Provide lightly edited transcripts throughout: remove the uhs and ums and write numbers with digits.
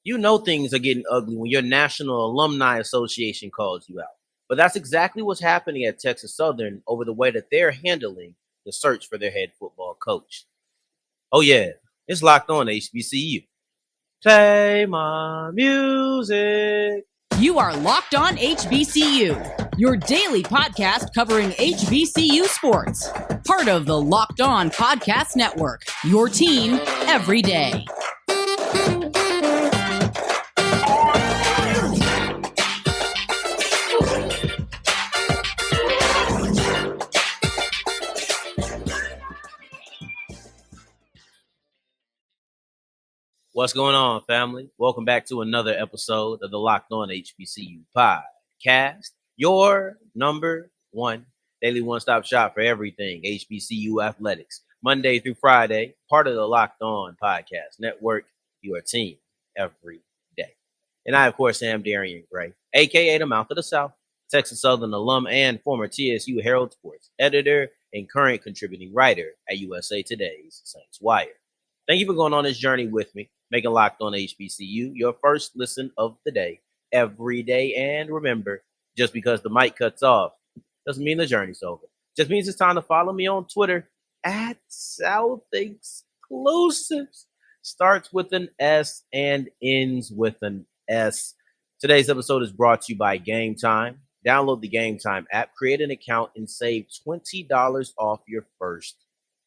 You know things are getting ugly when your National Alumni Association calls you out. But that's exactly what's happening at Texas Southern over the way that they're handling the search for their head football coach. Oh yeah, it's locked on HBCU. Play my music. You are Locked On HBCU, your daily podcast covering HBCU sports. Part of the Locked On Podcast Network, your team every day. What's going on, family? Welcome back to another episode of the Locked On HBCU podcast, your number one daily one-stop shop for everything HBCU athletics. Monday through Friday, part of the Locked On Podcast Network, your team every day. And I, of course, am Darian Gray, a.k.a. the Mouth of the South, Texas Southern alum and former TSU Herald Sports editor and current contributing writer at USA Today's Saints Wire. Thank you for going on this journey with me, making Locked On HBCU your first listen of the day, every day. And remember, just because the mic cuts off doesn't mean the journey's over. Just means it's time to follow me on Twitter at South Exclusions. Starts with an S and ends with an S. Today's episode is brought to you by Gametime. Download the Gametime app, create an account, and save $20 off your first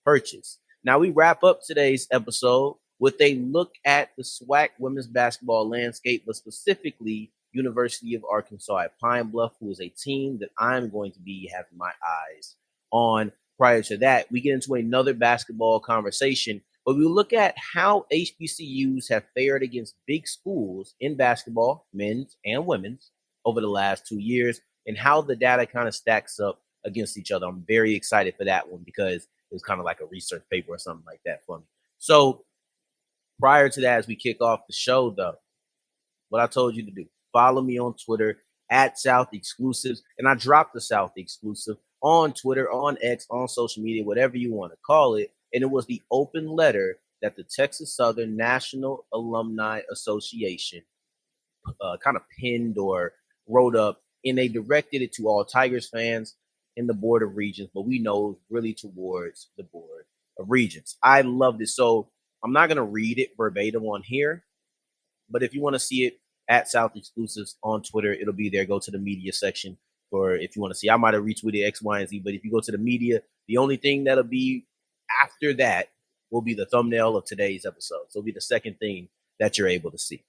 purchase. Now, we wrap up today's episode with a look at the SWAC women's basketball landscape, but specifically University of Arkansas at Pine Bluff, who is a team that I'm going to be having my eyes on. Prior to that, we get into another basketball conversation, but we look at how HBCUs have fared against big schools in basketball, men's and women's, over the last 2 years, and how the data kind of stacks up against each other. I'm very excited for that one because it was kind of like a research paper or something like that for me. So prior to that, as we kick off the show, though, what I told you to do, follow me on Twitter at South Exclusives. And I dropped the South Exclusive on Twitter, on X, on social media, whatever you want to call it. And it was the open letter that the Texas Southern National Alumni Association kind of pinned or wrote up. And they directed it to all Tigers fans in the Board of Regents, but we know really towards the Board of Regents. I loved it. So I'm not going to read it verbatim on here, but if you want to see it at South Exclusives on Twitter, it'll be there. Go to the media section for if you want to see. I might have retweeted X, Y, and Z, but if you go to the media, the only thing that'll be after that will be the thumbnail of today's episode. So it'll be the second thing that you're able to see.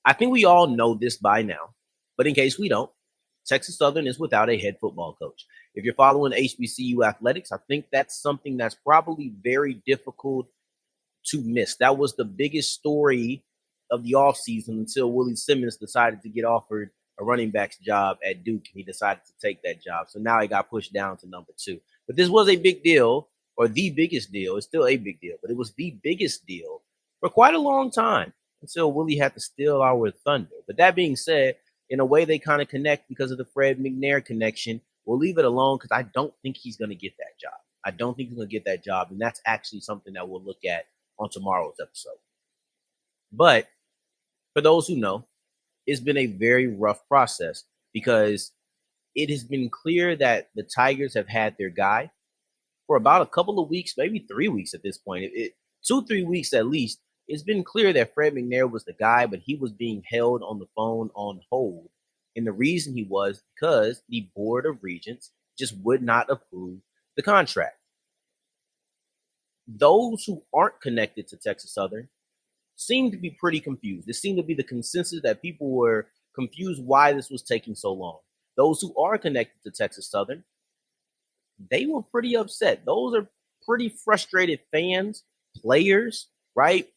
I think we all know this by now, but in case we don't, Texas Southern is without a head football coach. If you're following HBCU athletics, I think that's something that's probably very difficult to miss. That was the biggest story of the offseason until Willie Simmons decided to get offered a running back's job at Duke, and he decided to take that job. So now he got pushed down to number 2. But this was a big deal, or the biggest deal. It's still a big deal, but it was the biggest deal for quite a long time until Willie had to steal our thunder. But that being said, in a way, they kind of connect because of the Fred McNair connection. We'll leave it alone because I don't think he's going to get that job. I don't think he's going to get that job, and that's actually something that we'll look at on tomorrow's episode. But for those who know, it's been a very rough process because it has been clear that the Tigers have had their guy for about a couple of weeks, maybe 3 weeks at this point. 2-3 weeks at least. It's been clear that Fred McNair was the guy, but he was being held on the phone on hold. And the reason he was because the Board of Regents just would not approve the contract. Those who aren't connected to Texas Southern seem to be pretty confused. It seemed to be the consensus that people were confused why this was taking so long. Those who are connected to Texas Southern, they were pretty upset. Those are pretty frustrated fans, players, right?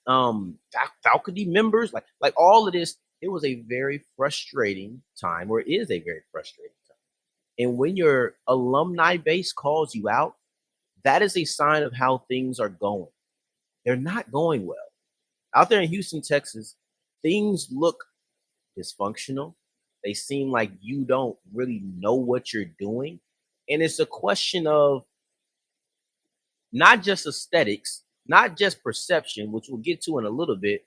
Faculty members, like all of this. It was a very frustrating time, or it is a very frustrating time. And when your alumni base calls you out, that is a sign of how things are going. They're not going well. Out there in Houston, Texas, things look dysfunctional. They seem like you don't really know what you're doing. And it's a question of not just aesthetics, not just perception, which we'll get to in a little bit,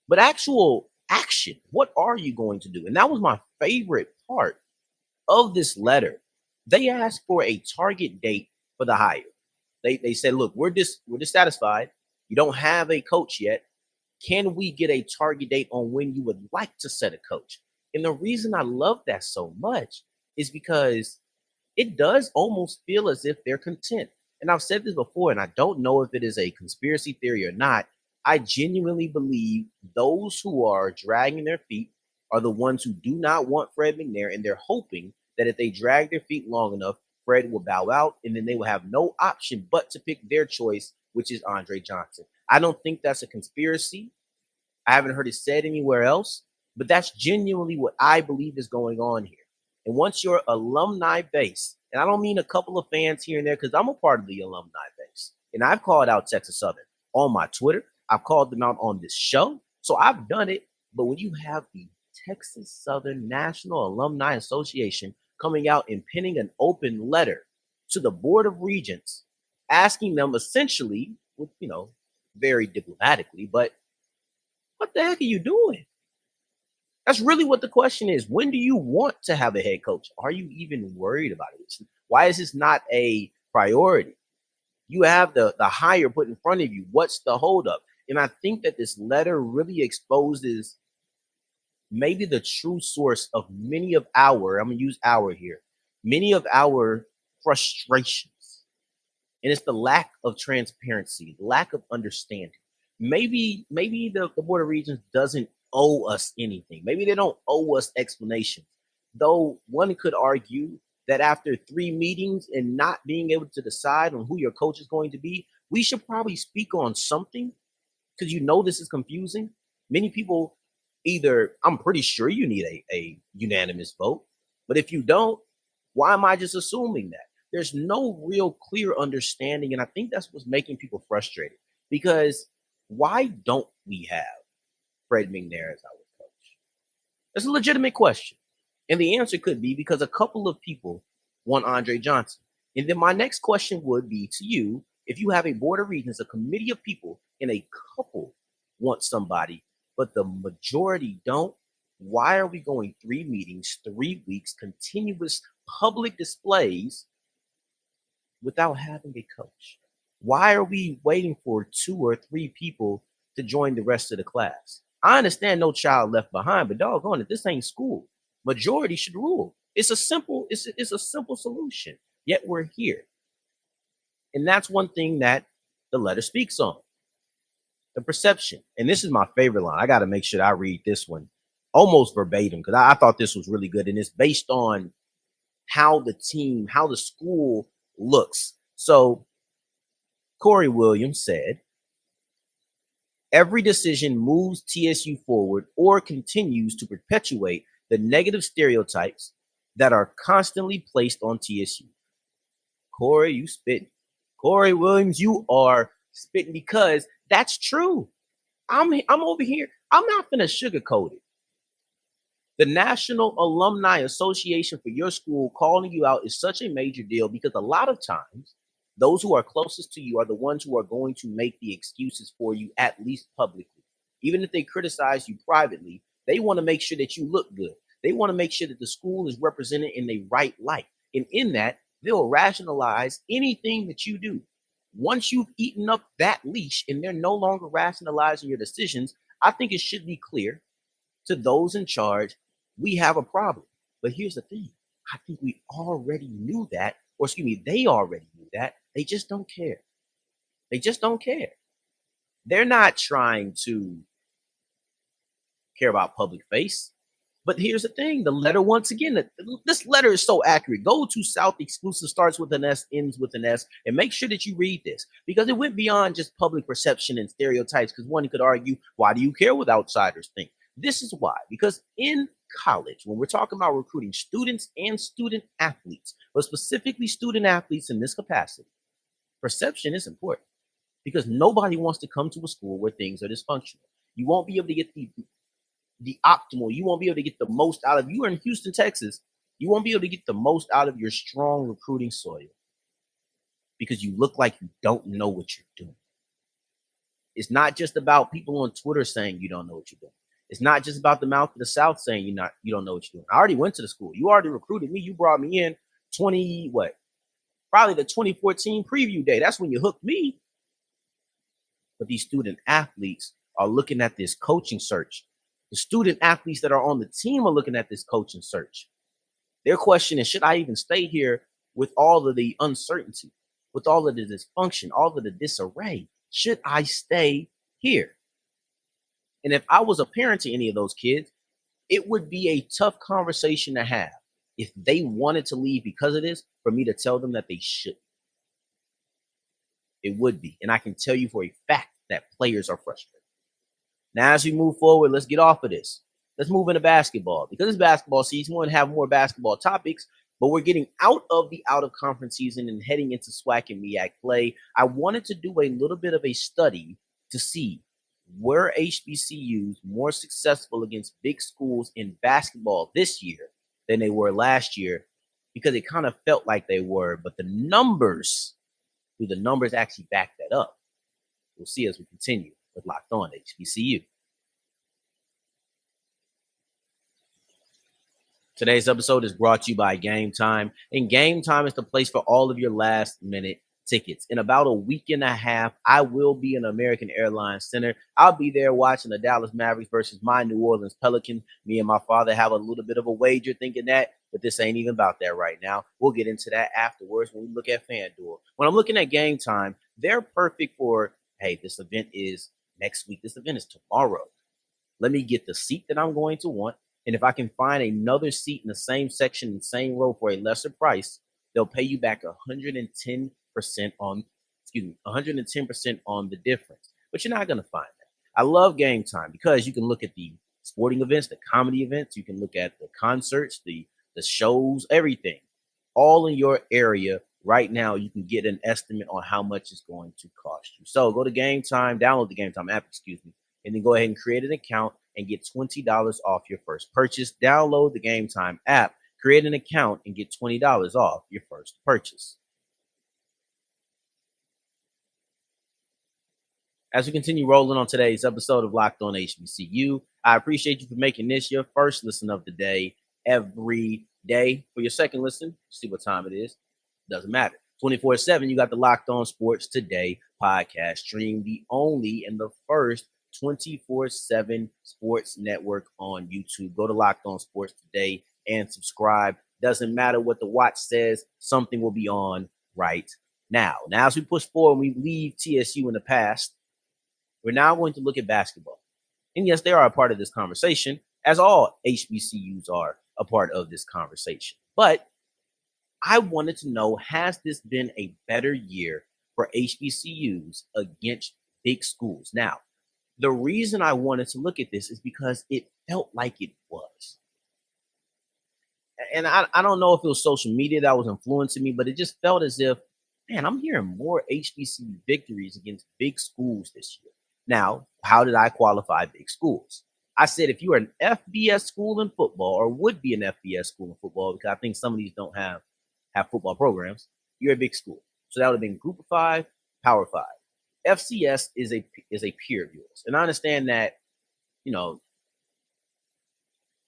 but actual action. What are you going to do? And that was my favorite part of this letter. They asked for a target date for the hire. They said, look, we're dissatisfied. You don't have a coach yet. Can we get a target date on when you would like to set a coach? And the reason I love that so much is because it does almost feel as if they're content. And I've said this before, and I don't know if it is a conspiracy theory or not. I genuinely believe those who are dragging their feet are the ones who do not want Fred McNair, and they're hoping that if they drag their feet long enough, Fred will bow out, and then they will have no option but to pick their choice, which is Andre Johnson. I don't think that's a conspiracy. I haven't heard it said anywhere else, but that's genuinely what I believe is going on here. And once your alumni base, and I don't mean a couple of fans here and there, because I'm a part of the alumni base, and I've called out Texas Southern on my Twitter. I've called them out on this show. So I've done it. But when you have the Texas Southern National Alumni Association coming out and penning an open letter to the Board of Regents, asking them essentially, with, very diplomatically, but what the heck are you doing? That's really what the question is. When do you want to have a head coach? Are you even worried about it? Why is this not a priority? You have the hire put in front of you. What's the holdup? And I think that this letter really exposes maybe the true source of many of our, I'm going to use our here, many of our frustrations. And it's the lack of transparency, lack of understanding. Maybe the Board of Regents doesn't owe us anything. Maybe they don't owe us explanations. Though one could argue that after 3 meetings and not being able to decide on who your coach is going to be, we should probably speak on something, because this is confusing. Many people I'm pretty sure you need a unanimous vote, but if you don't, why am I just assuming that? There's no real clear understanding, and I think that's what's making people frustrated, because why don't we have Fred McNair as our coach? That's a legitimate question. And the answer could be because a couple of people want Andre Johnson. And then my next question would be to you, if you have a Board of Regents, a committee of people, and a couple want somebody, but the majority don't, why are we going 3 meetings, 3 weeks, continuous public displays without having a coach? Why are we waiting for 2 or 3 people to join the rest of the class? I understand no child left behind, but doggone it, this ain't school. Majority should rule. It's a simple solution. Yet we're here. And that's one thing that the letter speaks on. The perception. And this is my favorite line. I got to make sure that I read this one almost verbatim, because I thought this was really good. And it's based on how the school looks. So Corey Williams said, every decision moves TSU forward or continues to perpetuate the negative stereotypes that are constantly placed on TSU. Corey, you spitting. Corey Williams, you are spitting, because that's true. I'm over here. I'm not going to sugarcoat it. The National Alumni Association for your school calling you out is such a major deal, because a lot of times those who are closest to you are the ones who are going to make the excuses for you, at least publicly. Even if they criticize you privately, they want to make sure that you look good. They want to make sure that the school is represented in the right light. And in that, they'll rationalize anything that you do. Once you've eaten up that leash and they're no longer rationalizing your decisions, I think it should be clear to those in charge, we have a problem. But here's the thing. I think we already knew that, or they already knew that. They just don't care. They just don't care. They're not trying to care about public face. But here's the thing. The letter, once again, this letter is so accurate. Go to South Exclusive, starts with an S, ends with an S, and make sure that you read this, because it went beyond just public perception and stereotypes, because one could argue, why do you care what outsiders think? This is why. Because in college, when we're talking about recruiting students and student athletes, but specifically student athletes in this capacity, perception is important, because nobody wants to come to a school where things are dysfunctional. You won't be able to get the optimal. You won't be able to get the most out of you. Are in Houston, Texas. You won't be able to get the most out of your strong recruiting soil, because you look like you don't know what you're doing. It's not just about people on Twitter saying you don't know what you're doing. It's not just about the mouth of the South saying you don't know what you're doing. I already went to the school. You already recruited me. You brought me in probably the 2014 preview day. That's when you hooked me. But these student athletes are looking at this coaching search. The student athletes that are on the team are looking at this coaching search. Their question is, should I even stay here with all of the uncertainty, with all of the dysfunction, all of the disarray? Should I stay here? And if I was a parent to any of those kids, it would be a tough conversation to have if they wanted to leave because of this, for me to tell them that they should. It would be. And I can tell you for a fact that players are frustrated. Now, as we move forward, let's get off of this. Let's move into basketball. Because it's basketball season, we want to have more basketball topics, but we're getting out of the out-of-conference season and heading into SWAC and MEAC play. I wanted to do a little bit of a study to see, were HBCUs more successful against big schools in basketball this year than they were last year? Because it kind of felt like they were, but do the numbers actually back that up? We'll see as we continue with Locked On HBCU. Today's episode is brought to you by Gametime, and Gametime is the place for all of your last-minute tickets. In about a week and a half, I will be in American Airlines Center. I'll be there watching the Dallas Mavericks versus my New Orleans Pelicans. Me and my father have a little bit of a wager thinking that, but this ain't even about that right now. We'll get into that afterwards when we look at FanDuel. When I'm looking at Gametime, they're perfect for, hey, this event is next week. This event is tomorrow. Let me get the seat that I'm going to want. And if I can find another seat in the same section, in the same row for a lesser price, they'll pay you back 110% on the difference. But you're not going to find that. I love Gametime because you can look at the sporting events, the comedy events, you can look at the concerts, the shows, everything, all in your area. Right now, you can get an estimate on how much it's going to cost you. So go to Gametime, download the Gametime app, and then go ahead and create an account and get $20 off your first purchase. Download the Gametime app, create an account, and get $20 off your first purchase. As we continue rolling on today's episode of Locked On HBCU, I appreciate you for making this your first listen of the day every day. For your second listen, see what time it is. Doesn't matter. 24/7, you got the Locked On Sports Today podcast stream, the only and the first 24/7 sports network on YouTube. Go to Locked On Sports Today and subscribe. Doesn't matter what the watch says, something will be on right now. Now, as we push forward, we leave TSU in the past. We're now going to look at basketball. And yes, they are a part of this conversation, as all HBCUs are a part of this conversation. But I wanted to know, has this been a better year for HBCUs against big schools? Now, the reason I wanted to look at this is because it felt like it was. And I don't know if it was social media that was influencing me, but it just felt as if, man, I'm hearing more HBCU victories against big schools this year. Now, how did I qualify big schools? I said if you are an FBS school in football, or would be an FBS school in football, because I think some of these don't have football programs, you're a big school. So that would have been Group of 5, Power 5. FCS is a peer of yours. And I understand that,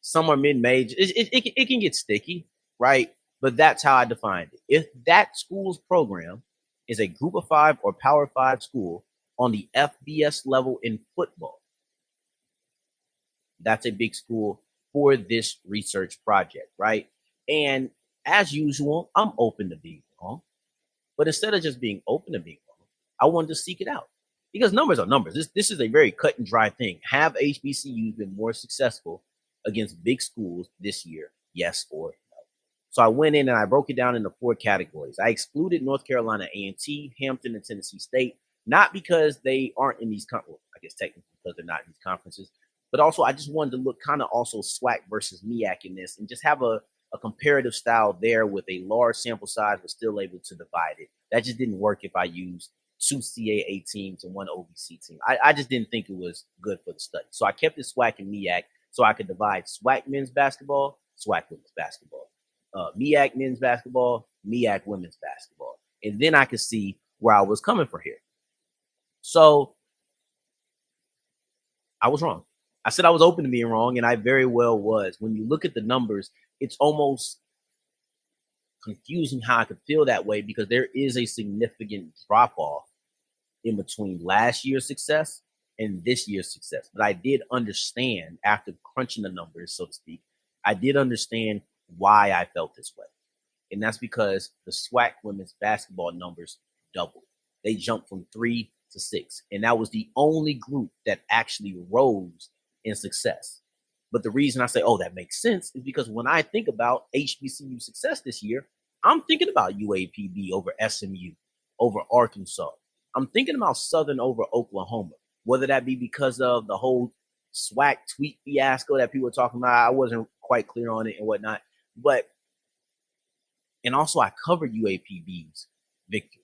some are mid-major. It can get sticky, right? But that's how I defined it. If that school's program is a Group of 5 or Power 5 school on the FBS level in football, that's a big school for this research project, right? And as usual, I'm open to being wrong. But instead of just being open to being wrong, I wanted to seek it out. Because numbers are numbers. This is a very cut and dry thing. Have HBCUs been more successful against big schools this year? Yes or no? So I went in and I broke it down into 4 categories. I excluded North Carolina A&T, Hampton, and Tennessee State, not because they aren't in these I guess technically because they're not in these conferences, but also I just wanted to look kind of also SWAC versus MEAC in this and just have a comparative style there with a large sample size, but still able to divide it. That just didn't work if I used 2 CAA teams and 1 OVC team. I just didn't think it was good for the study. So I kept it SWAC and MEAC so I could divide SWAC men's basketball, SWAC women's basketball, MEAC men's basketball, MEAC women's basketball. And then I could see where I was coming from here. So I was wrong. I said I was open to being wrong, and I very well was. When you look at the numbers, it's almost confusing how I could feel that way because there is a significant drop off in between last year's success and this year's success. But I did understand after crunching the numbers, so to speak, I did understand why I felt this way. And that's because the SWAC women's basketball numbers doubled. They jumped from 3 to 6. And that was the only group that actually rose in success. But the reason I say, oh, that makes sense is because when I think about HBCU success this year, I'm thinking about UAPB over SMU, over Arkansas. I'm thinking about Southern over Oklahoma, whether that be because of the whole SWAC tweet fiasco that people were talking about. I wasn't quite clear on it and whatnot. And also I covered UAPB's victory.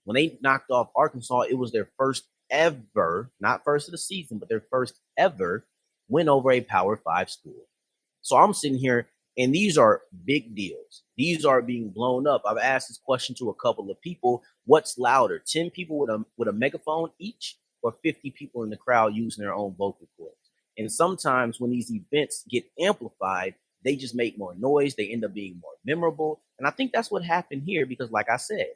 When they knocked off Arkansas, it was their first ever, not first of the season, but their first ever win over a Power 5 school. So I'm sitting here, and these are big deals. These are being blown up. I've asked this question to a couple of people. What's louder, 10 people with a megaphone each or 50 people in the crowd using their own vocal cords? And sometimes when these events get amplified, they just make more noise. They end up being more memorable. And I think that's what happened here because, like I said,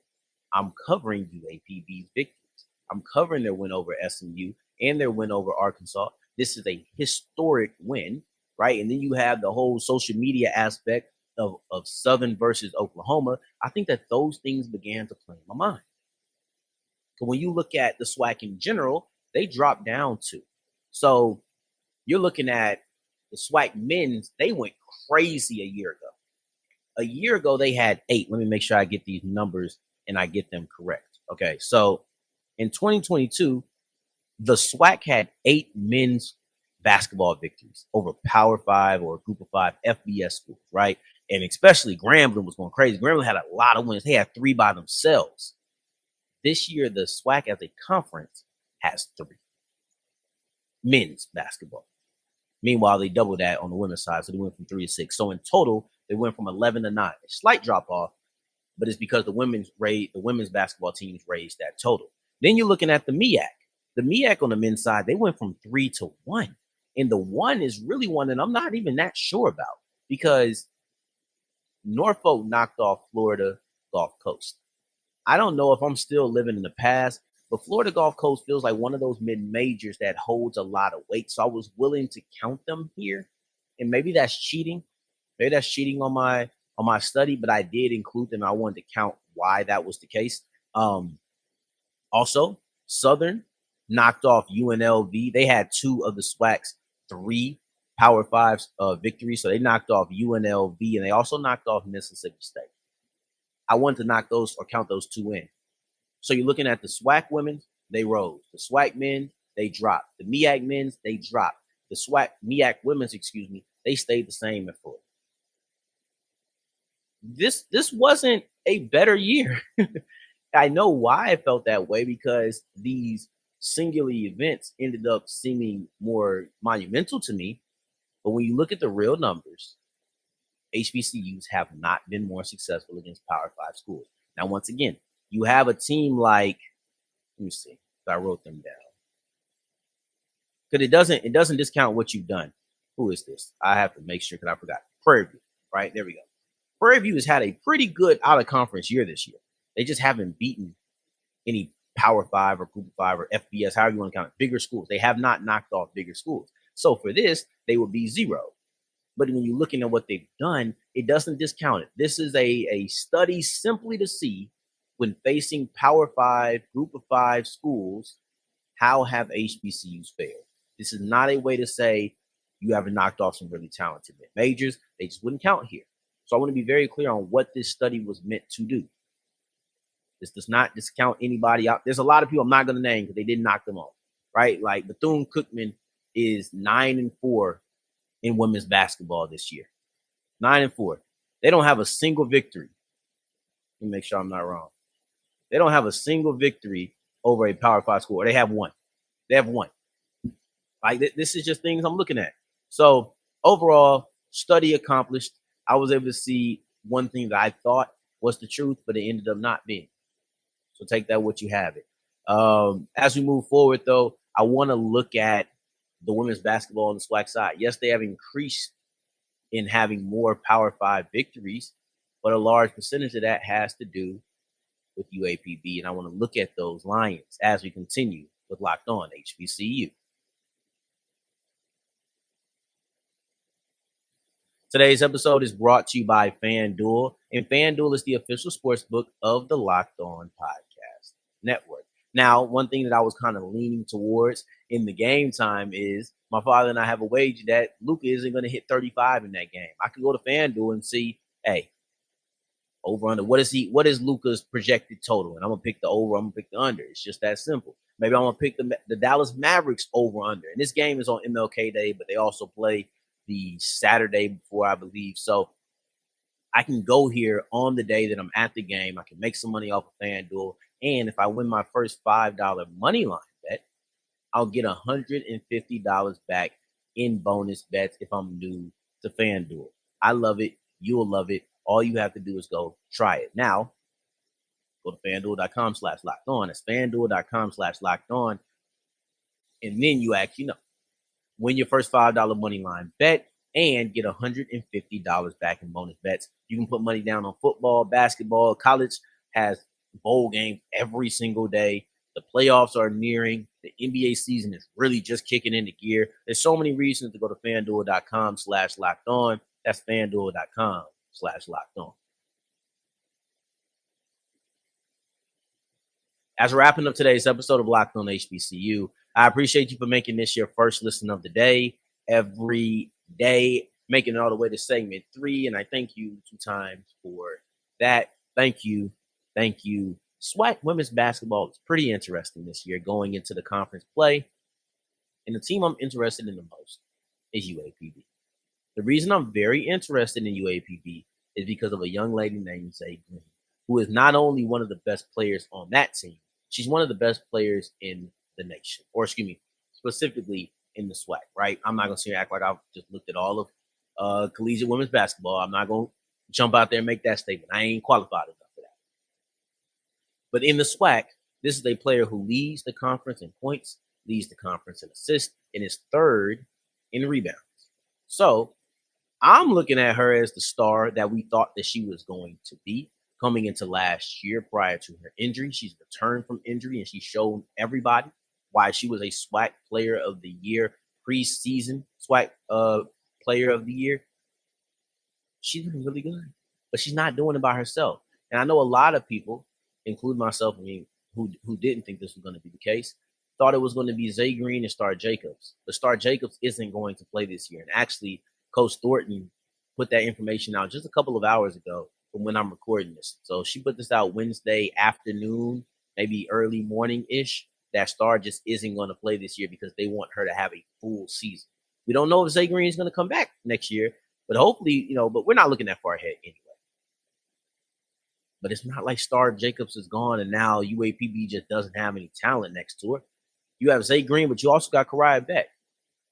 I'm covering UAPB's victories. I'm covering their win over SMU and their win over Arkansas. This is a historic win, right? And then you have the whole social media aspect of Southern versus Oklahoma. I think that those things began to play in my mind. But when you look at the SWAC in general, they dropped down 2. So you're looking at the SWAC men's, they went crazy a year ago. A year ago, they had 8. Let me make sure I get these numbers and I get them correct. Okay, so in 2022, the SWAC had 8 men's basketball victories over Power 5 or Group of 5 FBS schools, right? And especially Grambling was going crazy. Grambling had a lot of wins. They had 3 by themselves. This year, the SWAC as a conference has 3 men's basketball. Meanwhile, they doubled that on the women's side, so they went from 3 to 6. So in total, they went from 11 to 9. A slight drop off, but it's because the women's basketball teams raised that total. Then you're looking at the MEAC. The MEAC on the men's side, they went from 3 to 1. And the 1 is really one that I'm not even that sure about because Norfolk knocked off Florida Gulf Coast. I don't know if I'm still living in the past, but Florida Gulf Coast feels like one of those mid-majors that holds a lot of weight. So I was willing to count them here. And maybe that's cheating. Maybe that's cheating on my study, but I did include them. I wanted to count why that was the case. Also, Southern knocked off UNLV. They had 2 of the SWAC's 3 Power 5 victories. So they knocked off UNLV, and they also knocked off Mississippi State. I wanted to knock those or count those 2 in. So you're looking at the SWAC women, they rose. The SWAC men, they dropped. The MEAC men's, they dropped. The SWAC, MEAC women's, they stayed the same at 4. This wasn't a better year. I know why I felt that way because these singular events ended up seeming more monumental to me. But when you look at the real numbers, HBCUs have not been more successful against Power 5 schools. Now, once again, you have a team like, let me see if I wrote them down. Because it doesn't discount what you've done. Who is this? I have to make sure because I forgot. Prairie View, right? There we go. Prairie View has had a pretty good out-of-conference year this year. They just haven't beaten any Power 5 or Group of 5 or FBS, however you want to count it, bigger schools. They have not knocked off bigger schools. So for this, they would be 0. But when you're looking at what they've done, it doesn't discount it. This is a study simply to see when facing Power 5, Group of 5 schools, how have HBCUs failed? This is not a way to say you haven't knocked off some really talented majors. They just wouldn't count here. So I want to be very clear on what this study was meant to do. This does not discount anybody out. There's a lot of people I'm not going to name because they didn't knock them off, right? Like Bethune-Cookman is 9-4 in women's basketball this year. 9-4. They don't have a single victory. Let me make sure I'm not wrong. They don't have a single victory over a Power 5 school. Or they have 1. They have 1. Like this is just things I'm looking at. So overall, study accomplished. I was able to see one thing that I thought was the truth, but it ended up not being. So take that what you have it. As we move forward, though, I want to look at the women's basketball on the SWAC side. Yes, they have increased in having more Power 5 victories, but a large percentage of that has to do with UAPB. And I want to look at those Lions as we continue with Locked On HBCU. Today's episode is brought to you by FanDuel, and FanDuel is the official sportsbook of the Locked On Podcast Network. Now, one thing that I was kind of leaning towards in the game time is my father and I have a wager that Luka isn't going to hit 35 in that game. I could go to FanDuel and see, hey, over under. What is Luka's projected total? And I'm gonna pick the over. I'm gonna pick the under. It's just that simple. Maybe I'm gonna pick the Dallas Mavericks over under. And this game is on MLK Day, but they also play the Saturday before, I believe. So I can go here on the day that I'm at the game. I can make some money off of FanDuel. And if I win my first $5 money line bet, I'll get $150 back in bonus bets if I'm new to FanDuel. I love it. You'll love it. All you have to do is go try it. Now, go to FanDuel.com/lockedon. It's FanDuel.com/lockedon. And then you actually win your first $5 money line bet and get $150 back in bonus bets. You can put money down on football, basketball. College has bowl games every single day. The playoffs are nearing. The NBA season is really just kicking into gear. There's so many reasons to go to FanDuel.com/lockedon. That's FanDuel.com/lockedon. As we're wrapping up today's episode of Locked On HBCU, I appreciate you for making this your first listen of the day. Every day, making it all the way to segment 3, and I thank you 2 times for that. Thank you. Thank you. SWAC women's basketball is pretty interesting this year going into the conference play, and the team I'm interested in the most is UAPB. The reason I'm very interested in UAPB is because of a young lady named Zaay Green, who is not only one of the best players on that team, she's one of the best players in the nation, or excuse me, specifically in the SWAC, right? I'm not going to sit here and act like I've just looked at all of collegiate women's basketball. I'm not going to jump out there and make that statement. I ain't qualified enough for that. But in the SWAC, this is a player who leads the conference in points, leads the conference in assists, and is 3rd in rebounds. So I'm looking at her as the star that we thought that she was going to be coming into last year prior to her injury. She's returned from injury, and she showed everybody why she was a SWAC Player of the Year, preseason SWAC Player of the Year. She's been really good, but she's not doing it by herself. And I know a lot of people, including myself, who didn't think this was going to be the case, thought it was going to be Zaay Green and Star Jacobs. But Star Jacobs isn't going to play this year. And actually, Coach Thornton put that information out just a couple of hours ago from when I'm recording this. So she put this out Wednesday afternoon, maybe early morning-ish, that Star just isn't going to play this year because they want her to have a full season. We don't know if Zaay Green is going to come back next year, but hopefully, but we're not looking that far ahead anyway. But it's not like Star Jacobs is gone and now UAPB just doesn't have any talent next to her. You have Zaay Green, but you also got Kariah Beck,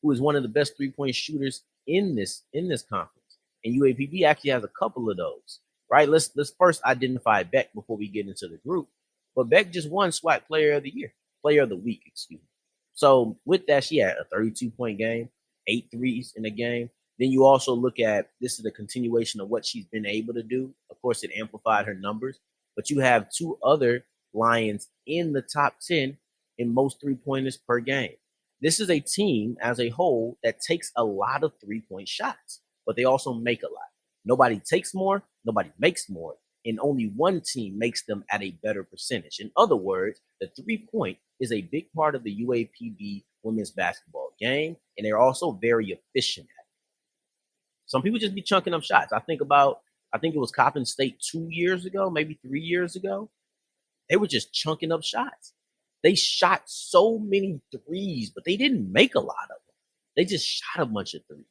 who is one of the best 3-point shooters in this conference. And UAPB actually has a couple of those, right? Let's first identify Beck before we get into the group. But Beck just won SWAC Player of the Week, excuse me. So with that, she had a 32-point game, 8 threes in the game. Then you also look at, this is a continuation of what she's been able to do. Of course, it amplified her numbers, but you have 2 other Lions in the top 10 in most 3-pointers per game. This is a team as a whole that takes a lot of 3-point shots, but they also make a lot. Nobody takes more, nobody makes more, and only one team makes them at a better percentage. In other words, the 3-point is a big part of the UAPB women's basketball game, and they're also very efficient at it. Some people just be chunking up shots. I think it was Coppin State 2 years ago, maybe 3 years ago. They were just chunking up shots. They shot so many threes, but they didn't make a lot of them. They just shot a bunch of threes.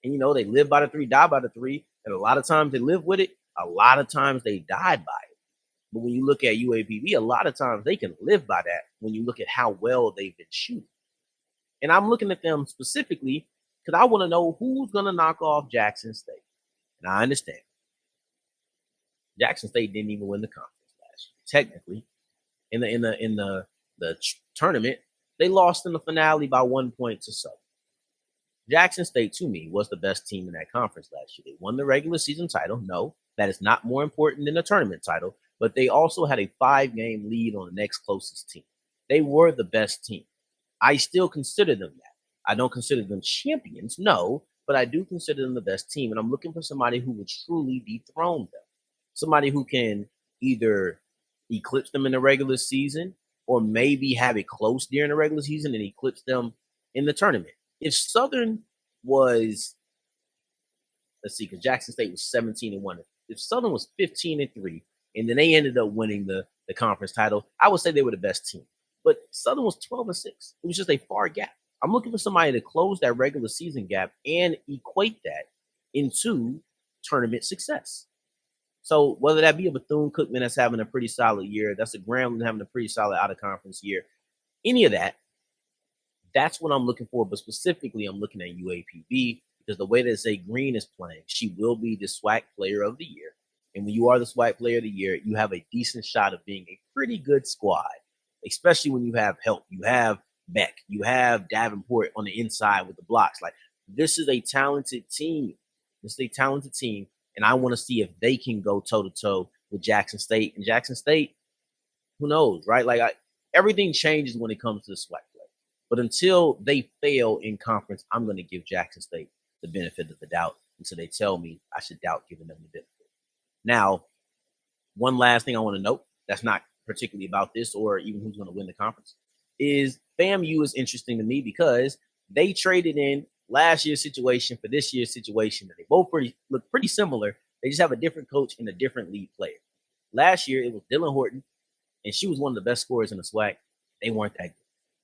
And, they live by the 3, die by the 3. And a lot of times they live with it. A lot of times they died by it. But when you look at UAPB, a lot of times they can live by that when you look at how well they've been shooting. And I'm looking at them specifically because I want to know who's going to knock off Jackson State. And I understand. Jackson State didn't even win the conference last year. Technically, in the tournament, they lost in the finale by 1 point to Southern. Jackson State, to me, was the best team in that conference last year. They won the regular season title. No, that is not more important than the tournament title, but they also had a 5-game lead on the next closest team. They were the best team. I still consider them that. I don't consider them champions, no, but I do consider them the best team. And I'm looking for somebody who would truly dethrone them. Somebody who can either eclipse them in the regular season or maybe have it close during the regular season and eclipse them in the tournament. If Southern was, let's see, because Jackson State was 17-1. If Southern was 15-3, and then they ended up winning the conference title, I would say they were the best team. But Southern was 12-6. It was just a far gap. I'm looking for somebody to close that regular season gap and equate that into tournament success. So whether that be a Bethune-Cookman that's having a pretty solid year, that's a Grambling having a pretty solid out-of-conference year, any of that, that's what I'm looking for. But specifically, I'm looking at UAPB because the way that Zaay Green is playing, she will be the SWAC Player of the Year. And when you are the SWAC Player of the Year, you have a decent shot of being a pretty good squad, especially when you have help. You have Beck. You have Davenport on the inside with the blocks. Like, this is a talented team. This is a talented team. And I want to see if they can go toe-to-toe with Jackson State. And Jackson State, who knows, right? Like, everything changes when it comes to the SWAC play. But until they fail in conference, I'm going to give Jackson State the benefit of the doubt until they tell me I should doubt giving them the benefit. Now, one last thing I want to note that's not particularly about this or even who's going to win the conference is FAMU is interesting to me because they traded in last year's situation for this year's situation. And they both look pretty similar. They just have a different coach and a different lead player. Last year, it was Dylan Horton, and she was one of the best scorers in the SWAC. They weren't that good.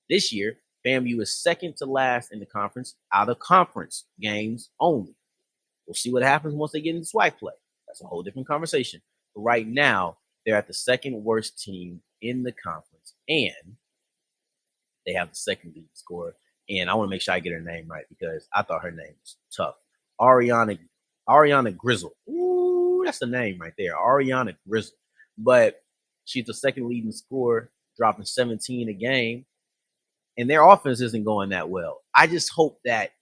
This year, FAMU is second to last in the conference, out of conference games only. We'll see what happens once they get into SWAC play. That's a whole different conversation. But right now, they're at the second worst team in the conference, and they have the second lead scorer. And I want to make sure I get her name right because I thought her name was tough. Ariana Grizzle. Ooh, that's the name right there. Ariana Grizzle. But she's the second leading scorer, dropping 17 a game. And their offense isn't going that well. I just hope that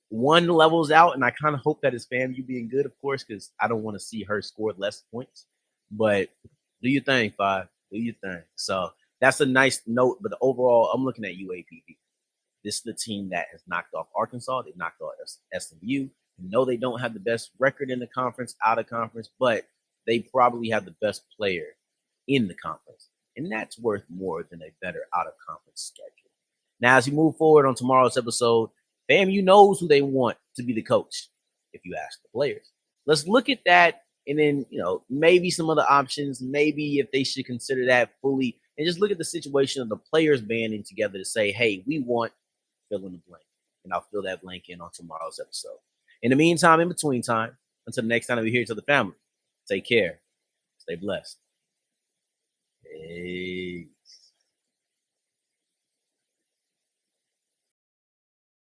one levels out, and I kind of hope that it's FAMU being good, of course, because I don't want to see her score less points. But do your thing, Five. Do your thing. So that's a nice note. But overall, I'm looking at UAPB. This is the team that has knocked off Arkansas. They knocked off SMU. No, they don't have the best record in the conference, out of conference, but they probably have the best player in the conference. And that's worth more than a better out-of-conference schedule. Now, as we move forward on tomorrow's episode, FAMU knows who they want to be the coach, if you ask the players. Let's look at that, and then, maybe some other options, maybe if they should consider that fully, and just look at the situation of the players banding together to say, hey, we want fill in the blank. And I'll fill that blank in on tomorrow's episode. In the meantime, in between time, until the next time we're here to the family, take care. Stay blessed. Hey.